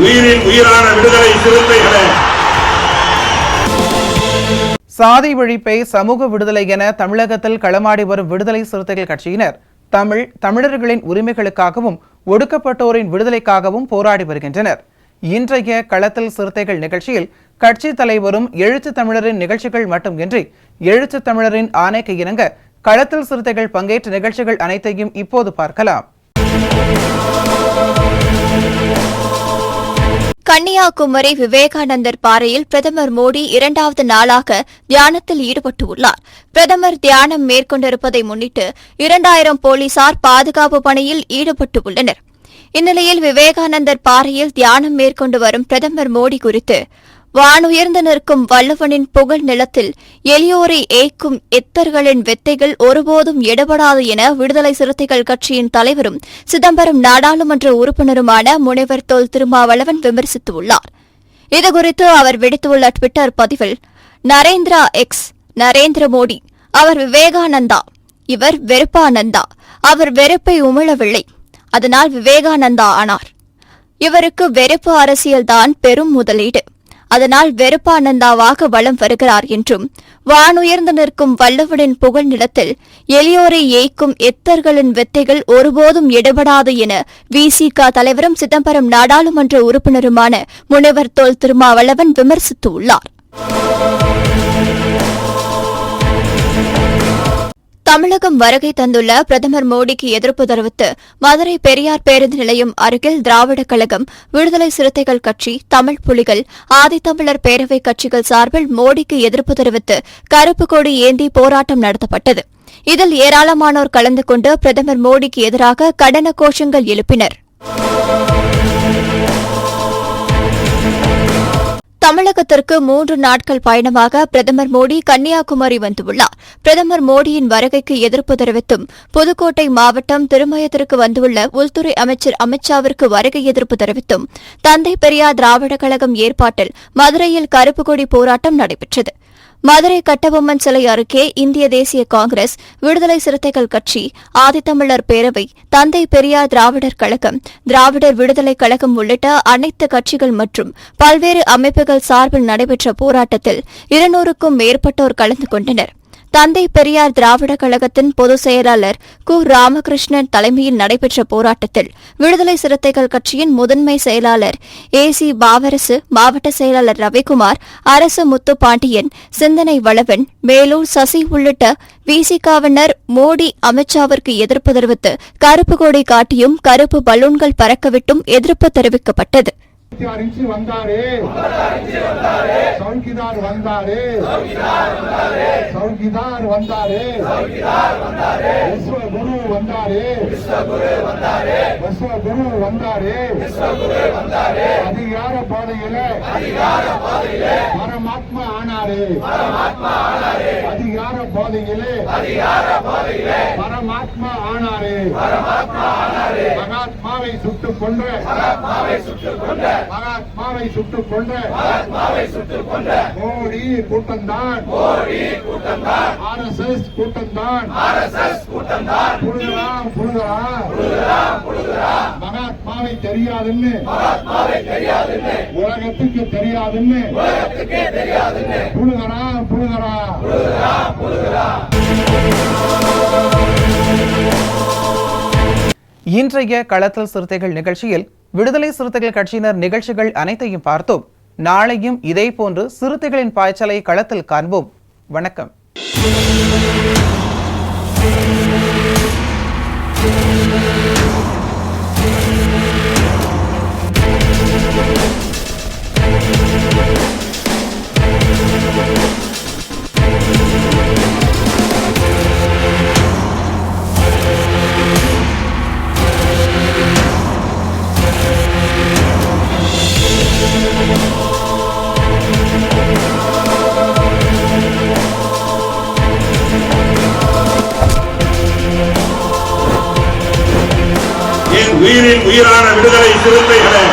உயிரின் உயிரான விடுதலை சிறுத்தைகளே, சாதி ஒழிப்பை சமூக விடுதலை என தமிழகத்தில் களமாடி வரும் விடுதலை சிறுத்தைகள் கட்சியினர் தமிழர்களின் உரிமைகளுக்காகவும் ஒடுக்கப்பட்டோரின் விடுதலைக்காகவும் போராடி வருகின்றனர். இன்றைய களத்தில் சிறுத்தைகள் நிகழ்ச்சியில் கட்சி தலைவரும் எழுத்து தமிழரின் நிகழ்ச்சிகள் மட்டுமின்றி எழுத்து தமிழரின் ஆணைக்கு இணங்க களத்தில் சிறுத்தைகள் பங்கேற்ற நிகழ்ச்சிகள் அனைத்தையும் இப்போது பார்க்கலாம். கன்னியாகுமரி விவேகானந்தர் பாறையில் பிரதமர் மோடி 2வது நாளாக தியானத்தில் ஈடுபட்டுள்ளார். பிரதமர் தியானம் மேற்கொண்டிருப்பதை முன்னிட்டு 2000 போலீசார் பாதுகாப்பு பணியில் ஈடுபட்டுள்ளனர். இந்நிலையில் விவேகானந்தர் பாறையில் தியானம் மேற்கொண்டு வரும் பிரதமர் மோடி குறித்து வானுயர்ந்து நிற்கும் வல்லவனின் புகழ் நிலத்தில் எளியோரை ஏய்க்கும் எத்தர்களின் வெத்தைகள் ஒருபோதும் எடுபடாது என விடுதலை சிறுத்தைகள் கட்சியின் தலைவரும் சிதம்பரம் நாடாளுமன்ற உறுப்பினருமான முனைவர் தொல் திருமாவளவன் விமர்சித்துள்ளார். இதுகுறித்து அவர் விடுத்துள்ள டுவிட்டர் பதிவில், நரேந்திர மோடி அவர் விவேகானந்தா, இவர் வெறுப்பானந்தா, அவர் வெறுப்பை உமிழவில்லை, அதனால் விவேகானந்தா ஆனார். இவருக்கு வெறுப்பு அரசியல்தான் பெரும் முதலீடு, அதனால் வெறுப்பானந்தாவாக வலம் வருகிறார் என்றும், வானுயர்ந்து நிற்கும் வல்லவனின் புகழ் நிலத்தில் எளியோரை ஏய்க்கும் எத்தர்களின் வெத்தைகள் ஒருபோதும் எடுபடாது என விசிக தலைவரும் சிதம்பரம் நாடாளுமன்ற உறுப்பினருமான முனைவர் தொல் திருமாவளவன் விமர்சித்துள்ளார். தமிழகம் வருகை தந்துள்ள பிரதமர் மோடிக்கு எதிர்ப்பு தெரிவித்து மதுரை பெரியார் பேருந்து நிலையம் அருகில் திராவிடக் கழகம், விடுதலை சிறுத்தைகள் கட்சி, தமிழ் புலிகள், ஆதித்தமிழர் பேரவைக் கட்சிகள் சார்பில் மோடிக்கு எதிர்ப்பு தெரிவித்து கருப்பு கொடி ஏந்தி போராட்டம் நடத்தப்பட்டது. இதில் ஏராளமானோர் கலந்து கொண்டு பிரதமர் மோடிக்கு எதிராக கண்டன கோஷங்கள் எழுப்பினர். தமிழகத்திற்கு 3 நாட்கள் பயணமாக பிரதமர் மோடி கன்னியாகுமரி வந்துள்ளார். பிரதமர் மோடியின் வருகைக்கு எதிர்ப்பு தெரிவித்தும் புதுக்கோட்டை மாவட்டம் திருமயத்திற்கு வந்துள்ள உள்துறை அமைச்சர் அமித்ஷாவிற்கு வருகை எதிர்ப்பு தெரிவித்தும் தந்தை பெரியார் திராவிடக் கழகம் ஏற்பாட்டில் மதுரையில் கருப்பு கொடி போராட்டம் நடைபெற்றது. மதுரை கட்டபொம்மன் சிலை அருகே இந்திய தேசிய காங்கிரஸ், விடுதலை சிறுத்தைகள் கட்சி, ஆதித்தமிழர் பேரவை, தந்தை பெரியார் திராவிடர் கழகம், திராவிடர் விடுதலைக் கழகம் உள்ளிட்ட அனைத்து கட்சிகள் மற்றும் பல்வேறு அமைப்புகள் சார்பில் நடைபெற்ற போராட்டத்தில் 200க்கும் மேற்பட்டோர் கலந்து கொண்டனர். தந்தை பெரியார் திராவிடக் கழகத்தின் பொதுச் செயலாளர் கு. ராமகிருஷ்ணன் தலைமையில் நடைபெற்ற போராட்டத்தில் விடுதலை சிறுத்தைகள் கட்சியின் முதன்மை செயலாளர் ஏ.சி. பாவரசு, மாவட்ட செயலாளர் ரவிக்குமார், அரசு முத்து பாண்டியன், சிந்தனை வளவன், மேலூர் சசி உள்ளிட்ட விசிகாவினர் மோடி, அமித்ஷாவிற்கு எதிர்ப்பு தெரிவித்து கருப்பு கொடி காட்டியும் கருப்பு பலூன்கள் பறக்கவிட்டும் எதிர்ப்பு தெரிவிக்கப்பட்டது. அதிகார பாதையிலே பரமாத்மா ஆனாரே, அதிகார பாதையிலே பரமாத்மா ஆனாரே, மகாத்மாவை சுட்டுக் கொன்ற மோடி கூட்டம்தான், RSS கூட்டம்தான், மகாத்மாவை தெரியாதுன்னு உலகத்துக்கு தெரியாதுன்னு புழுகரா. இன்றைய களத்தில் சிறுத்தைகள் நிகழ்ச்சியில் விடுதலை சிறுத்தைகள் கட்சியினர் நிகழ்ச்சிகள் அனைத்தையும் பார்த்தோம். நாளையும் இதேபோன்று சிறுத்தைகளின் பாய்ச்சலை களத்தில் காண்போம். வணக்கம். உயிரின் உயிரான விடுதலை சிறுத்தைகளே,